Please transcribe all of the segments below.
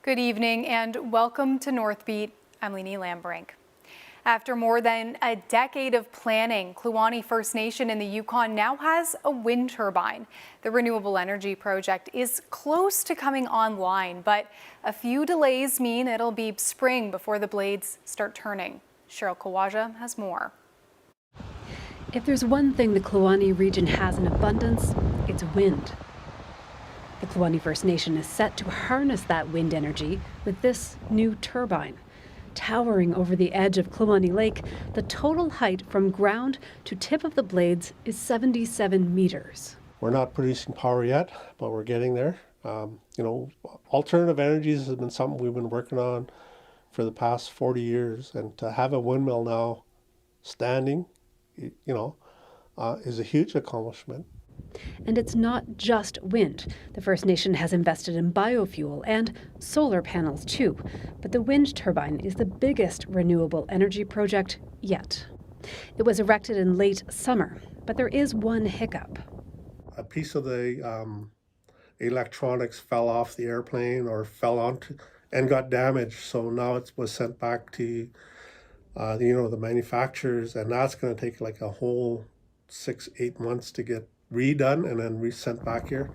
Good evening and welcome to Northbeat. I'm Leanie Lambrink. After more than a decade of planning, Kluane First Nation in the Yukon now has a wind turbine. The renewable energy project is close to coming online, but a few delays mean it'll be spring before the blades start turning. Cheryl Kawaja has more. If there's one thing the Kluane region has in abundance, it's wind. The Kluane First Nation is set to harness that wind energy with this new turbine. Towering over the edge of Kluane Lake, the total height from ground to tip of the blades is 77 meters. We're not producing power yet, but we're getting there. Alternative energies has been something we've been working on for the past 40 years, and to have a windmill now standing, is a huge accomplishment. And it's not just wind. The First Nation has invested in biofuel and solar panels too. But the wind turbine is the biggest renewable energy project yet. It was erected in late summer, but there is one hiccup. A piece of the electronics fell off the airplane or fell onto and got damaged. So now it was sent back to the manufacturers, and that's going to take like a whole 6-8 months to get redone and then resent back here.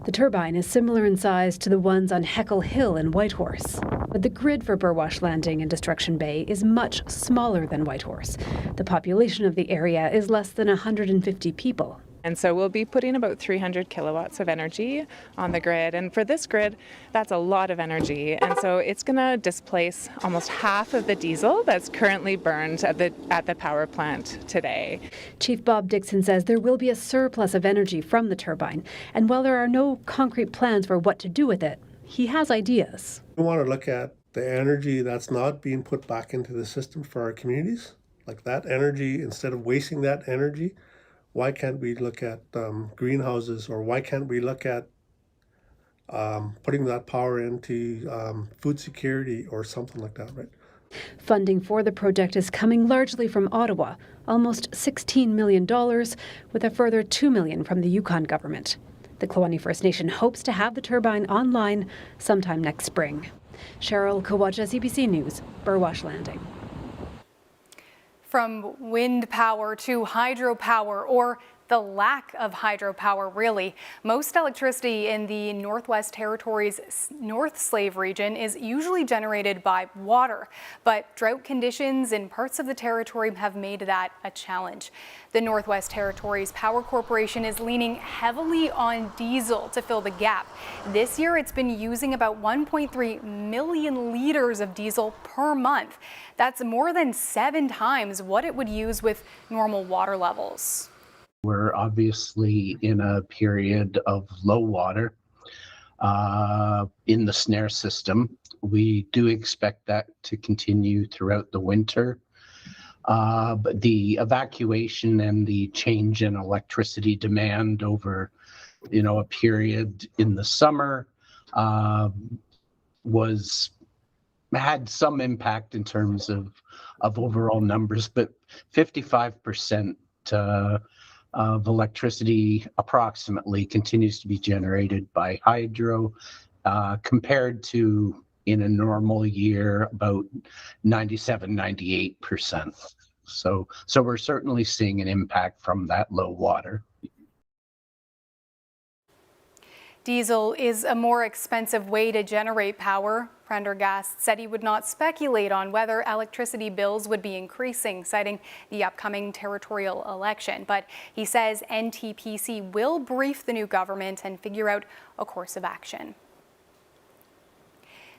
The turbine is similar in size to the ones on Heckle Hill in Whitehorse. But the grid for Burwash Landing and Destruction Bay is much smaller than Whitehorse. The population of the area is less than 150 people. And so we'll be putting about 300 kilowatts of energy on the grid. And for this grid, that's a lot of energy. And so it's going to displace almost half of the diesel that's currently burned at the power plant today. Chief Bob Dixon says there will be a surplus of energy from the turbine. And while there are no concrete plans for what to do with it, he has ideas. We want to look at the energy that's not being put back into the system for our communities. Like that energy, instead of wasting that energy, why can't we look at greenhouses, or why can't we look at putting that power into food security or something like that, right? Funding for the project is coming largely from Ottawa, almost $16 million, with a further $2 million from the Yukon government. The Kluane First Nation hopes to have the turbine online sometime next spring. Cheryl Kawaja, CBC News, Burwash Landing. From wind power to hydropower, or the lack of hydropower, really. Most electricity in the Northwest Territories' North Slave region is usually generated by water, but drought conditions in parts of the territory have made that a challenge. The Northwest Territories Power Corporation is leaning heavily on diesel to fill the gap. This year, it's been using about 1.3 million liters of diesel per month. That's more than 7 times what it would use with normal water levels. We're obviously in a period of low water in the snare system. We do expect that to continue throughout the winter. But the evacuation and the change in electricity demand over, a period in the summer had some impact in terms of overall numbers, but 55% of electricity approximately continues to be generated by hydro, compared to in a normal year about 97-98%. So we're certainly seeing an impact from that low water. Diesel is a more expensive way to generate power. Prendergast said he would not speculate on whether electricity bills would be increasing, citing the upcoming territorial election. But he says NTPC will brief the new government and figure out a course of action.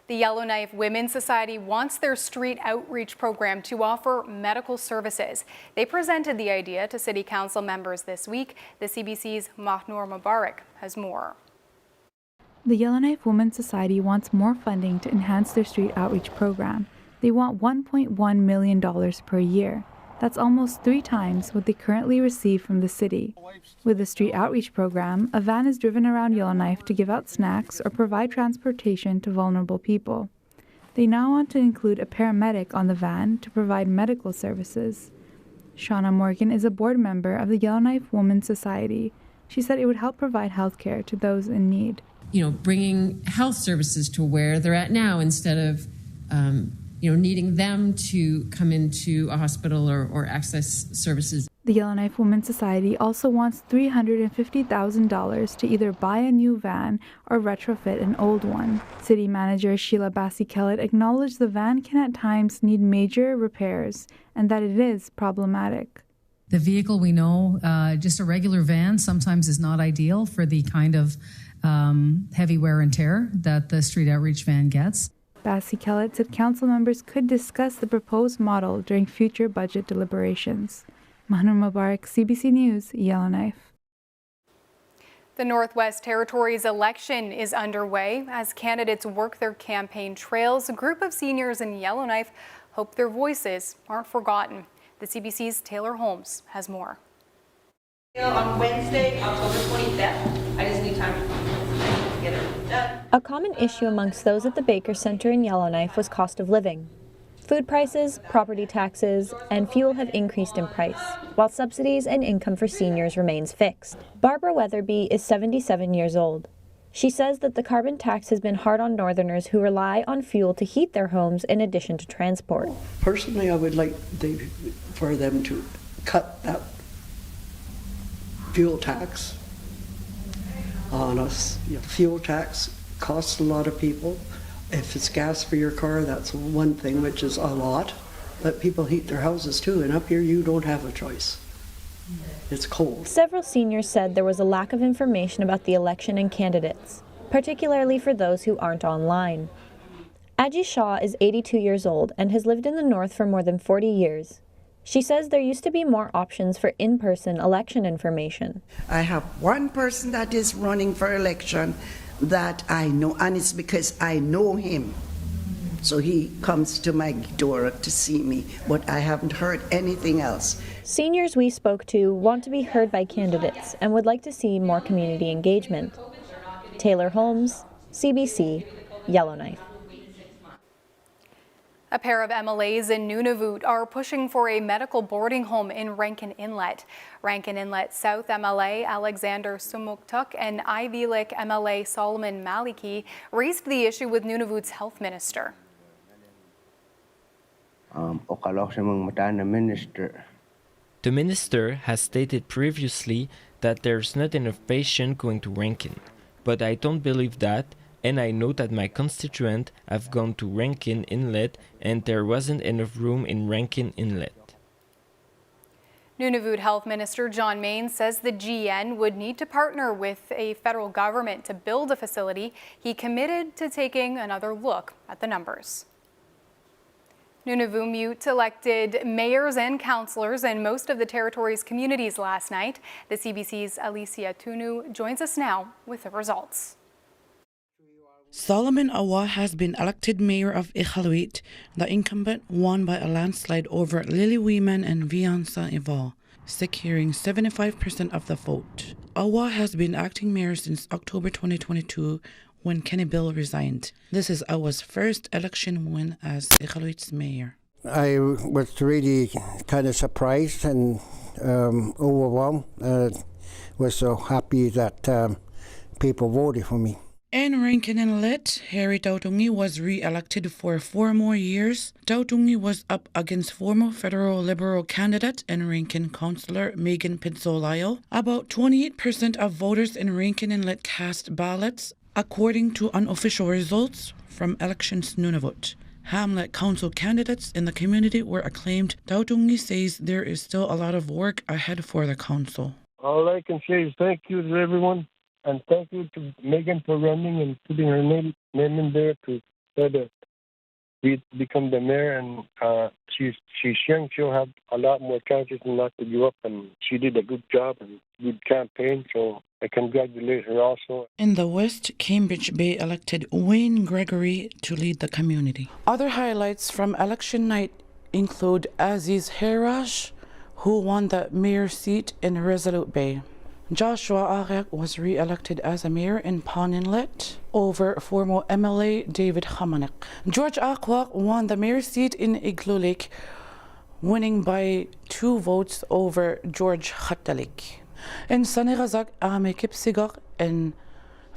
The Yellowknife Women's Society wants their street outreach program to offer medical services. They presented the idea to City Council members this week. The CBC's Mahnur Mubarak has more. The Yellowknife Women's Society wants more funding to enhance their street outreach program. They want $1.1 million per year. That's almost 3 times what they currently receive from the city. With the street outreach program, a van is driven around Yellowknife to give out snacks or provide transportation to vulnerable people. They now want to include a paramedic on the van to provide medical services. Shauna Morgan is a board member of the Yellowknife Women's Society. She said it would help provide health care to those in need. bringing health services to where they're at now instead of, needing them to come into a hospital or access services. The Yellowknife Women's Society also wants $350,000 to either buy a new van or retrofit an old one. City Manager Sheila Bassi-Kellett acknowledged the van can at times need major repairs and that it is problematic. The vehicle, we know, just a regular van sometimes is not ideal for the kind of heavy wear and tear that the street outreach van gets. Bassi-Kellett said council members could discuss the proposed model during future budget deliberations. Mahnur Mubarak, CBC News, Yellowknife. The Northwest Territories election is underway. As candidates work their campaign trails, a group of seniors in Yellowknife hope their voices aren't forgotten. The CBC's Taylor Holmes has more. On Wednesday, October 25th, I just need time to get it done. A common issue amongst those at the Baker Center in Yellowknife was cost of living. Food prices, property taxes, and fuel have increased in price, while subsidies and income for seniors remains fixed. Barbara Weatherby is 77 years old. She says that the carbon tax has been hard on Northerners who rely on fuel to heat their homes in addition to transport. Personally, I would like for them to cut that fuel tax on us. Fuel tax costs a lot of people. If it's gas for your car, that's one thing, which is a lot. But people heat their houses too, and up here you don't have a choice. It's cold. Several seniors said there was a lack of information about the election and candidates, particularly for those who aren't online. Aji Shaw is 82 years old and has lived in the North for more than 40 years. She says there used to be more options for in-person election information. I have one person that is running for election that I know, and it's because I know him. So he comes to my door to see me, but I haven't heard anything else. Seniors we spoke to want to be heard by candidates and would like to see more community engagement. Taylor Holmes, CBC, Yellowknife. A pair of MLAs in Nunavut are pushing for a medical boarding home in Rankin Inlet. Rankin Inlet South MLA Alexander Sumuktuk and Ivy-Lick MLA Solomon Maliki raised the issue with Nunavut's health minister. The minister has stated previously that there's not enough patient going to Rankin, but I don't believe that, and I know that my constituents have gone to Rankin Inlet and there wasn't enough room in Rankin Inlet. Nunavut Health Minister John Main says the GN would need to partner with a federal government to build a facility. He committed to taking another look at the numbers. Nunavut elected mayors and councillors in most of the territory's communities last night. The CBC's Alicia Tunu joins us now with the results. Solomon Awa has been elected mayor of Iqaluit. The incumbent won by a landslide over Lily Weeman and Viansa Ival, securing 75% of the vote. Awa has been acting mayor since October 2022 when Kenny Bill resigned. This is Awa's first election win as Iqaluit's mayor. I was really kind of surprised and overwhelmed. Was so happy that people voted for me. In Rankin Inlet, Harry Tautungi was re-elected for 4 more years. Tautungi was up against former federal Liberal candidate and Rankin councillor Megan Pizzolayo. About 28% of voters in Rankin Inlet cast ballots, according to unofficial results from Elections Nunavut. Hamlet council candidates in the community were acclaimed. Tautungi says there is still a lot of work ahead for the council. All I can say is thank you to everyone. And thank you to Megan for running and putting her name in there to try to become the mayor. And she's young. She'll have a lot more chances not to give up. And she did a good job and good campaign. So I congratulate her also. In the West, Cambridge Bay elected Wayne Gregory to lead the community. Other highlights from election night include Aziz Haraj, who won the mayor's seat in Resolute Bay. Joshua Arek was re-elected as a mayor in Pawn Inlet over former MLA David Hamanek. George Akwak won the mayor's seat in Iqaluit, winning by 2 votes over George Khatalik. In Sanigazak, Ame Kipsigak and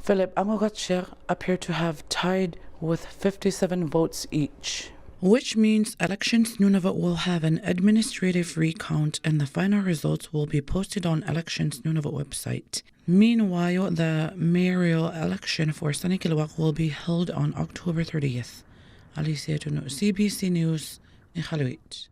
Philip Angogatcher appear to have tied with 57 votes each, which means Elections Nunavut will have an administrative recount and the final results will be posted on Elections Nunavut website. Meanwhile, the mayoral election for Sanikiluwak will be held on October 30th. Alicia Tuno, CBC News, Iqaluit.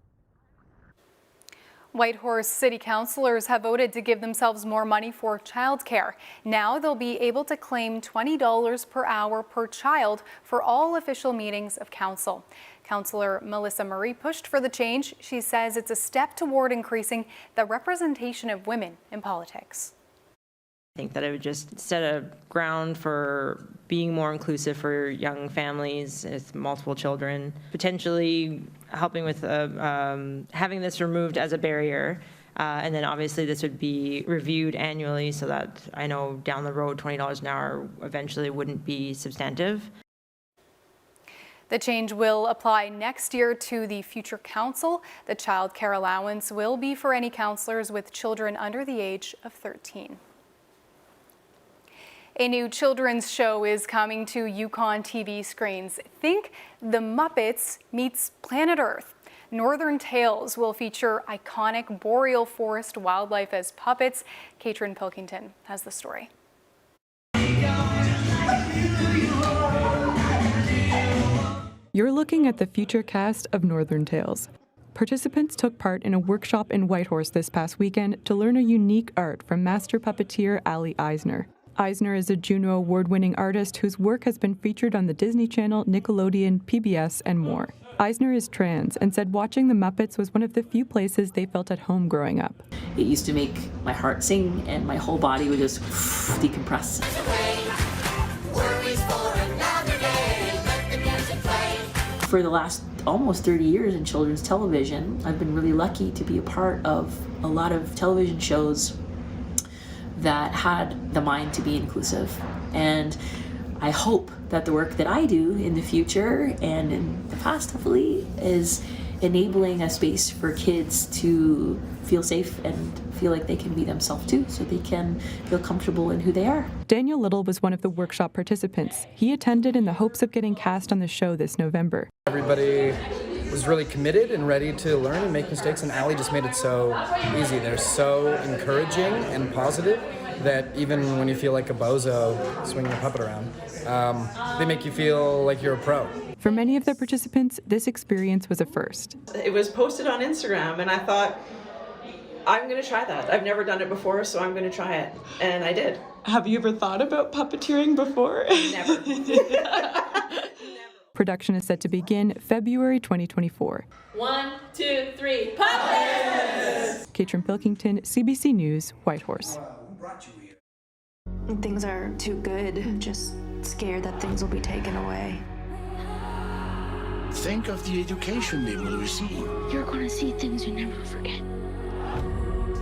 Whitehorse City Councilors have voted to give themselves more money for childcare. Now they'll be able to claim $20 per hour per child for all official meetings of council. Councillor Melissa Murray pushed for the change. She says it's a step toward increasing the representation of women in politics. I think that it would just set a ground for being more inclusive for young families with multiple children, potentially helping with having this removed as a barrier. And then obviously this would be reviewed annually so that I know down the road $20 an hour eventually wouldn't be substantive. The change will apply next year to the future council. The child care allowance will be for any councillors with children under the age of 13. A new children's show is coming to Yukon TV screens. Think The Muppets meets Planet Earth. Northern Tales will feature iconic boreal forest wildlife as puppets. Katrin Pilkington has the story. You're looking at the future cast of Northern Tales. Participants took part in a workshop in Whitehorse this past weekend to learn a unique art from master puppeteer Ali Eisner. Eisner is a Juno Award-winning artist whose work has been featured on the Disney Channel, Nickelodeon, PBS, and more. Eisner is trans and said watching The Muppets was one of the few places they felt at home growing up. It used to make my heart sing and my whole body would just decompress. For the last almost 30 years in children's television, I've been really lucky to be a part of a lot of television shows that had the mind to be inclusive. And I hope that the work that I do in the future and in the past, hopefully, is enabling a space for kids to feel safe and feel like they can be themselves too, so they can feel comfortable in who they are. Daniel Little was one of the workshop participants. He attended in the hopes of getting cast on the show this November. Everybody was really committed and ready to learn and make mistakes, and Ali just made it so easy. They're so encouraging and positive that even when you feel like a bozo swinging a puppet around, they make you feel like you're a pro. For many of the participants, this experience was a first. It was posted on Instagram, and I thought, I'm going to try that. I've never done it before, so I'm going to try it. And I did. Have you ever thought about puppeteering before? Never. Production is set to begin February 2024. 1, 2, 3, puppets! Katrin Pilkington, CBC News, Whitehorse. Things are too good, just scared that things will be taken away. Think of the education they will receive. You're going to see things you never forget.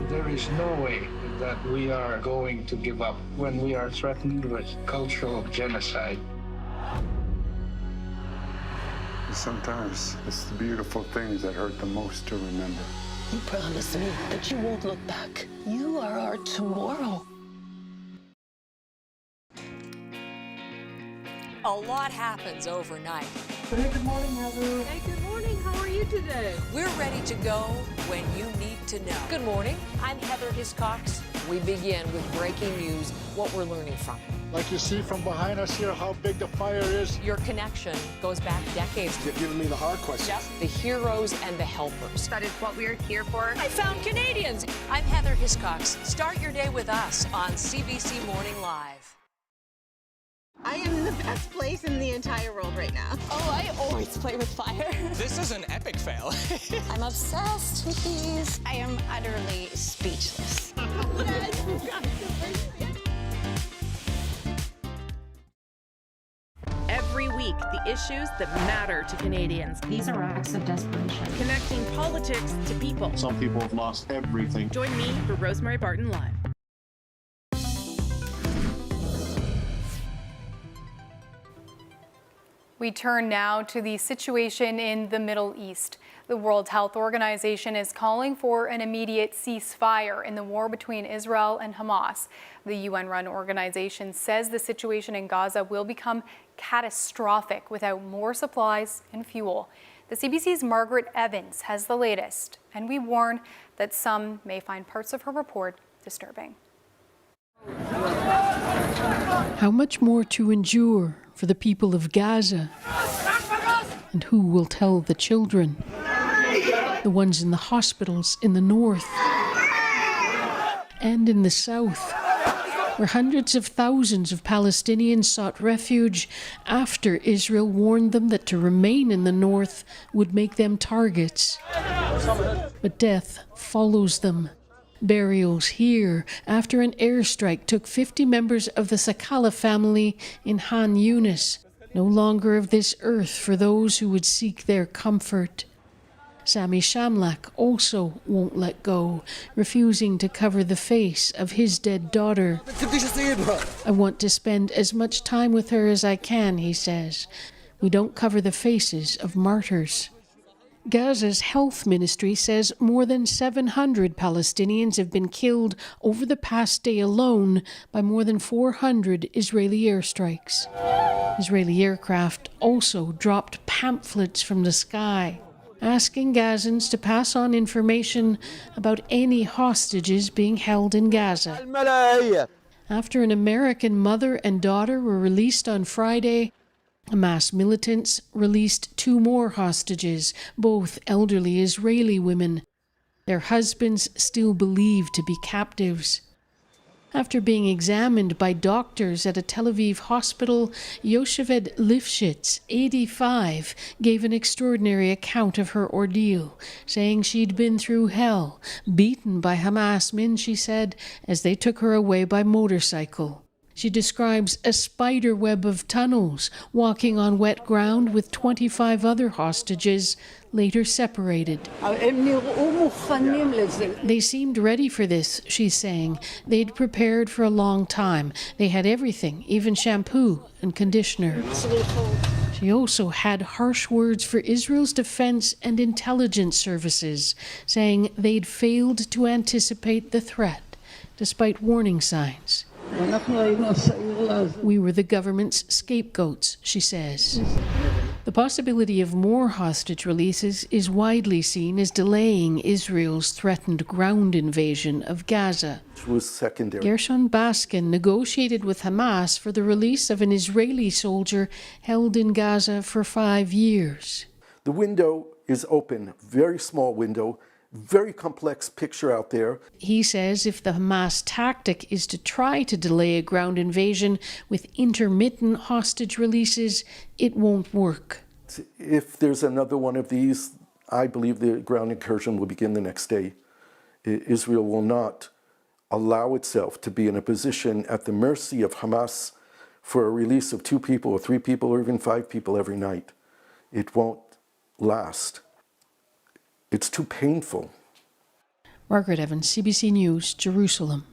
There is no way that we are going to give up when we are threatened with cultural genocide. Sometimes it's the beautiful things that hurt the most to remember. You promised me that you won't look back. You are our tomorrow. A lot happens overnight. Hey, good morning, Heather. Hey, good morning. How are you today? We're ready to go when you need to know. Good morning. I'm Heather Hiscox. We begin with breaking news, what we're learning from it. Like you see from behind us here, how big the fire is. Your connection goes back decades. You're giving me the hard questions. Yep. The heroes and the helpers. That is what we're here for. I found Canadians. I'm Heather Hiscox. Start your day with us on CBC Morning Live. I am in the best place in the entire world right now. Oh, I always play with fire. This is an epic fail. I'm obsessed with these. I am utterly speechless. Every week, the issues that matter to Canadians. These are acts of desperation. Connecting politics to people. Some people have lost everything. Join me for Rosemary Barton Live. We turn now to the situation in the Middle East. The World Health Organization is calling for an immediate ceasefire in the war between Israel and Hamas. The UN-run organization says the situation in Gaza will become catastrophic without more supplies and fuel. The CBC's Margaret Evans has the latest, and we warn that some may find parts of her report disturbing. How much more to endure for the people of Gaza? And who will tell the children? The ones in the hospitals in the north and in the south, where hundreds of thousands of Palestinians sought refuge after Israel warned them that to remain in the north would make them targets. But death follows them. Burials here after an airstrike took 50 members of the Sakala family in Han Yunis, no longer of this earth for those who would seek their comfort. Sami Shamlak also won't let go, refusing to cover the face of his dead daughter. I want to spend as much time with her as I can, he says. We don't cover the faces of martyrs. Gaza's health ministry says more than 700 Palestinians have been killed over the past day alone by more than 400 Israeli airstrikes. Israeli aircraft also dropped pamphlets from the sky, asking Gazans to pass on information about any hostages being held in Gaza. After an American mother and daughter were released on Friday, Hamas militants released 2 more hostages, both elderly Israeli women, their husbands still believed to be captives. After being examined by doctors at a Tel Aviv hospital, Yocheved Lifshitz, 85, gave an extraordinary account of her ordeal, saying she'd been through hell, beaten by Hamas men, she said, as they took her away by motorcycle. She describes a spider web of tunnels, walking on wet ground with 25 other hostages, later separated. They seemed ready for this, she's saying. They'd prepared for a long time. They had everything, even shampoo and conditioner. She also had harsh words for Israel's defense and intelligence services, saying they'd failed to anticipate the threat, despite warning signs. We were the government's scapegoats, she says. The possibility of more hostage releases is widely seen as delaying Israel's threatened ground invasion of Gaza. Gershon Baskin negotiated with Hamas for the release of an Israeli soldier held in Gaza for 5 years. The window is open, very small window. Very complex picture out there. He says if the Hamas tactic is to try to delay a ground invasion with intermittent hostage releases, it won't work. If there's another one of these, I believe the ground incursion will begin the next day. Israel will not allow itself to be in a position at the mercy of Hamas for a release of 2 people or 3 people or even 5 people every night. It won't last. It's too painful. Margaret Evans, CBC News, Jerusalem.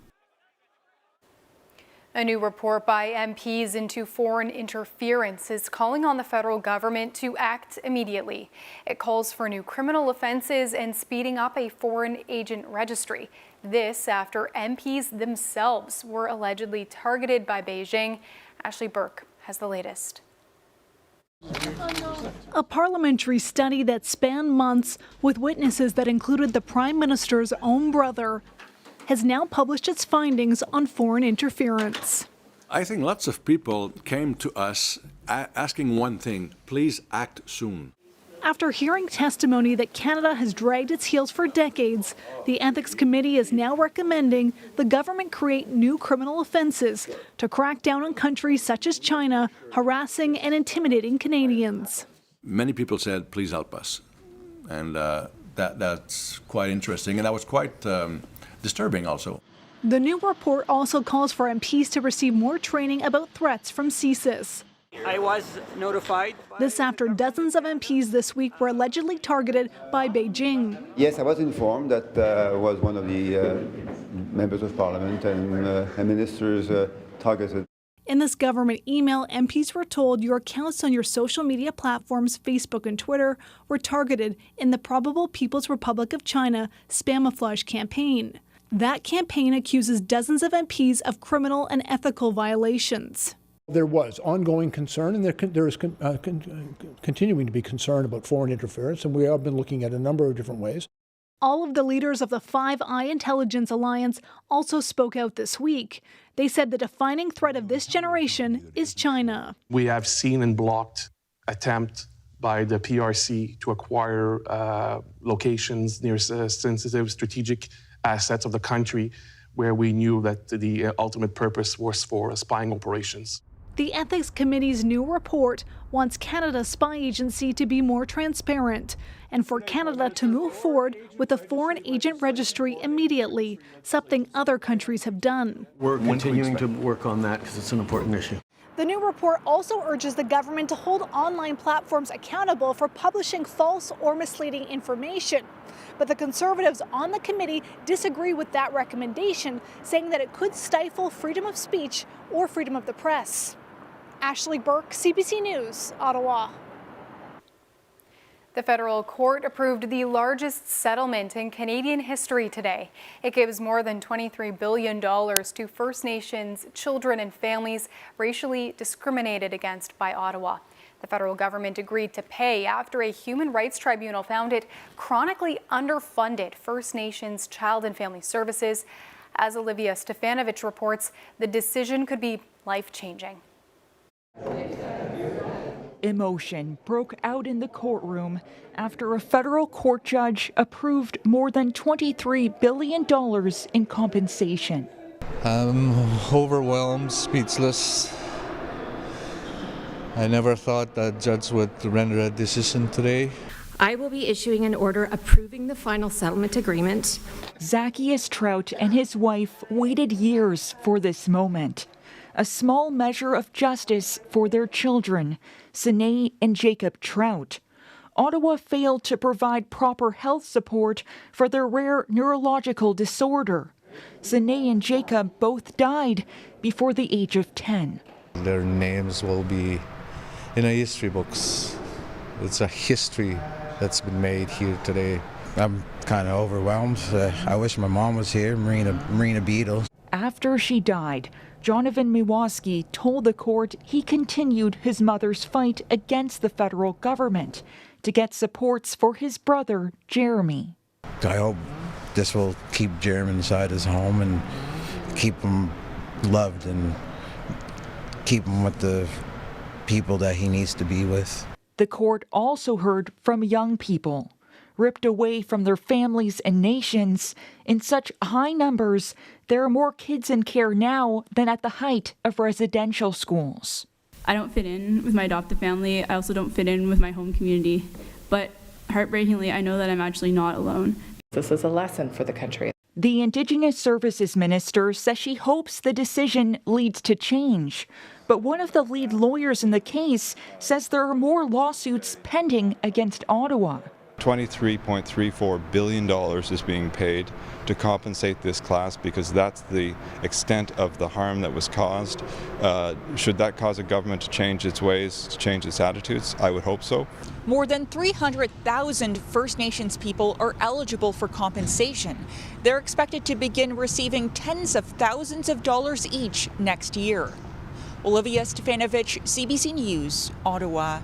A new report by MPs into foreign interference is calling on the federal government to act immediately. It calls for new criminal offenses and speeding up a foreign agent registry. This after MPs themselves were allegedly targeted by Beijing. Ashley Burke has the latest. A parliamentary study that spanned months with witnesses that included the Prime Minister's own brother has now published its findings on foreign interference. I think lots of people came to us asking one thing: please act soon. After hearing testimony that Canada has dragged its heels for decades, the Ethics Committee is now recommending the government create new criminal offences to crack down on countries such as China harassing and intimidating Canadians. Many people said, please help us. And that's quite interesting. And that was quite disturbing also. The new report also calls for MPs to receive more training about threats from CSIS. I was notified. This after dozens of MPs this week were allegedly targeted by Beijing. Yes, I was informed that was one of the members of parliament and ministers targeted. In this government email, MPs were told your accounts on your social media platforms, Facebook and Twitter, were targeted in the probable People's Republic of China Spamouflage campaign. That campaign accuses dozens of MPs of criminal and ethical violations. There was ongoing concern, and there is continuing to be concern about foreign interference, and we have been looking at a number of different ways. All of the leaders of the Five Eye Intelligence Alliance also spoke out this week. They said the defining threat of this generation is China. We have seen and blocked attempt by the PRC to acquire locations near sensitive strategic assets of the country where we knew that the ultimate purpose was for spying operations. The Ethics Committee's new report wants Canada's spy agency to be more transparent and for Canada to move forward with a foreign agent registry immediately, something other countries have done. We're continuing to work on that because it's an important issue. The new report also urges the government to hold online platforms accountable for publishing false or misleading information. But the Conservatives on the committee disagree with that recommendation, saying that it could stifle freedom of speech or freedom of the press. Ashley Burke, CBC News, Ottawa. The federal court approved the largest settlement in Canadian history today. It gives more than $23 billion to First Nations children and families racially discriminated against by Ottawa. The federal government agreed to pay after a human rights tribunal found it chronically underfunded First Nations Child and Family Services. As Olivia Stefanovich reports, the decision could be life-changing. Emotion broke out in the courtroom after a federal court judge approved more than $23 billion in compensation. I'm overwhelmed, speechless. I never thought that judge would render a decision today. I will be issuing an order approving the final settlement agreement. Zacchaeus Trout and his wife waited years for this moment. A small measure of justice for their children, Sinead and Jacob Trout. Ottawa failed to provide proper health support for their rare neurological disorder. Sinead and Jacob both died before the age of 10. Their names will be in a history books. It's a history that's been made here today. I'm kind of overwhelmed. I wish my mom was here, Marina Beadle. After she died, Jonathan Miwoski told the court he continued his mother's fight against the federal government to get supports for his brother, Jeremy. I hope this will keep Jeremy inside his home and keep him loved and keep him with the people that he needs to be with. The court also heard from young people, ripped away from their families and nations in such high numbers. There are more kids in care now than at the height of residential schools. I don't fit in with my adopted family. I also don't fit in with my home community. But heartbreakingly, I know that I'm actually not alone. This is a lesson for the country. The Indigenous Services Minister says she hopes the decision leads to change. But one of the lead lawyers in the case says there are more lawsuits pending against Ottawa. $23.34 billion is being paid to compensate this class because that's the extent of the harm that was caused. Should that cause a government to change its ways, to change its attitudes? I would hope so. More than 300,000 First Nations people are eligible for compensation. They're expected to begin receiving tens of thousands of dollars each next year. Olivia Stefanovich, CBC News, Ottawa.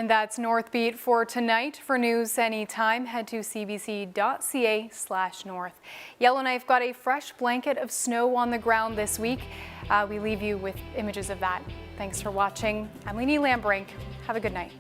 And that's Northbeat for tonight. For news anytime, head to cbc.ca/north. Yellowknife got a fresh blanket of snow on the ground this week. We leave you with images of that. Thanks for watching. I'm Leanie Lambrink. Have a good night.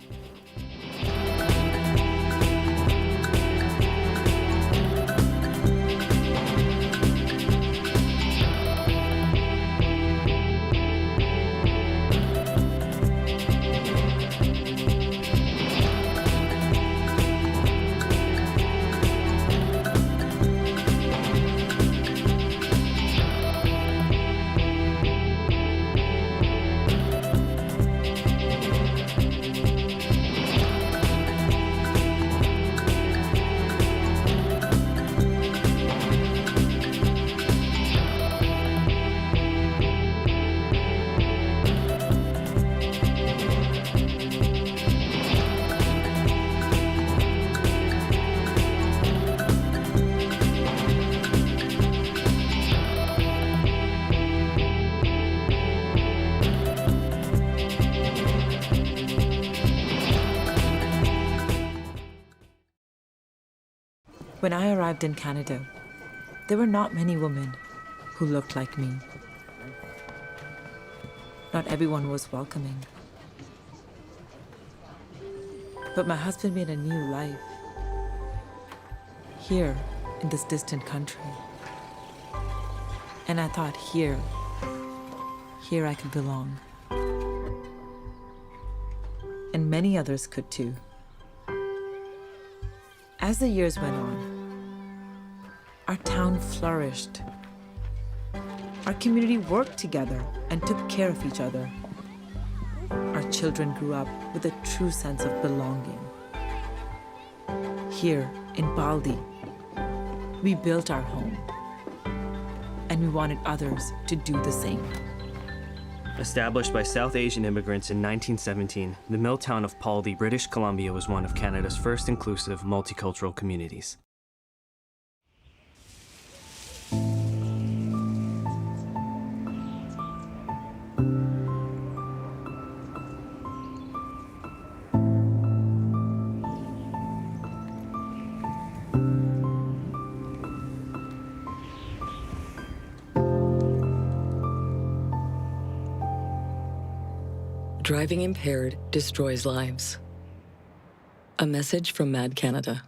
When I arrived in Canada, there were not many women who looked like me. Not everyone was welcoming. But my husband made a new life here in this distant country. And I thought here I could belong. And many others could too. As the years went on, our town flourished. Our community worked together and took care of each other. Our children grew up with a true sense of belonging. Here in Baldi, we built our home, and we wanted others to do the same. Established by South Asian immigrants in 1917, the mill town of Baldi, British Columbia was one of Canada's first inclusive multicultural communities. Driving impaired destroys lives. A message from Mad Canada.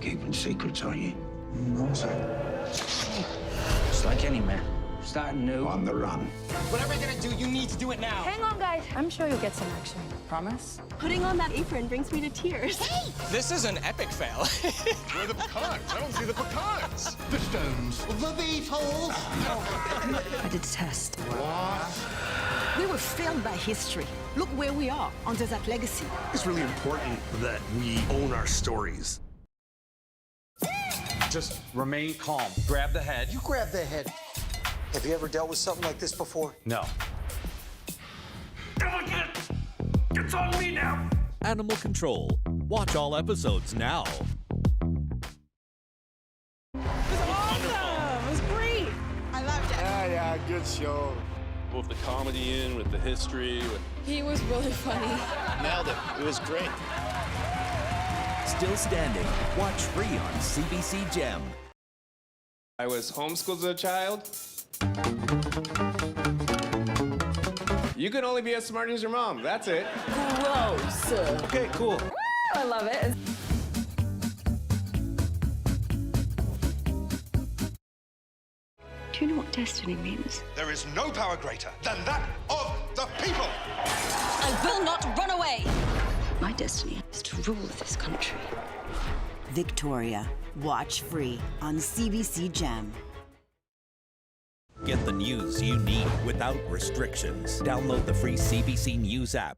Keeping secrets, are you? No, sir. Just like any man. Starting new. On the run. Whatever you're gonna do, you need to do it now. Hang on, guys. I'm sure you'll get some action. Promise? Putting on that apron brings me to tears. Hey! This is an epic fail. Where are the pecans? I don't see the pecans. The stones. The beetles. I did a test. What? We were failed by history. Look where we are under that legacy. It's really important that we own our stories. Just remain calm. Grab the head. You grab the head. Have you ever dealt with something like this before? No. It's on me now. Animal Control. Watch all episodes now. It was awesome. It was great. I loved it. Yeah, good show. With the comedy in, with the history. He was really funny. Nailed it. It was great. Still Standing. Watch free on CBC Gem. I was homeschooled as a child. You can only be as smart as your mom. That's it. Gross. Okay, cool. I love it. Do you know what destiny means? There is no power greater than that of the people. I will not run away. My destiny is to rule this country. Victoria. Watch free on CBC Gem. Get the news you need without restrictions. Download the free CBC News app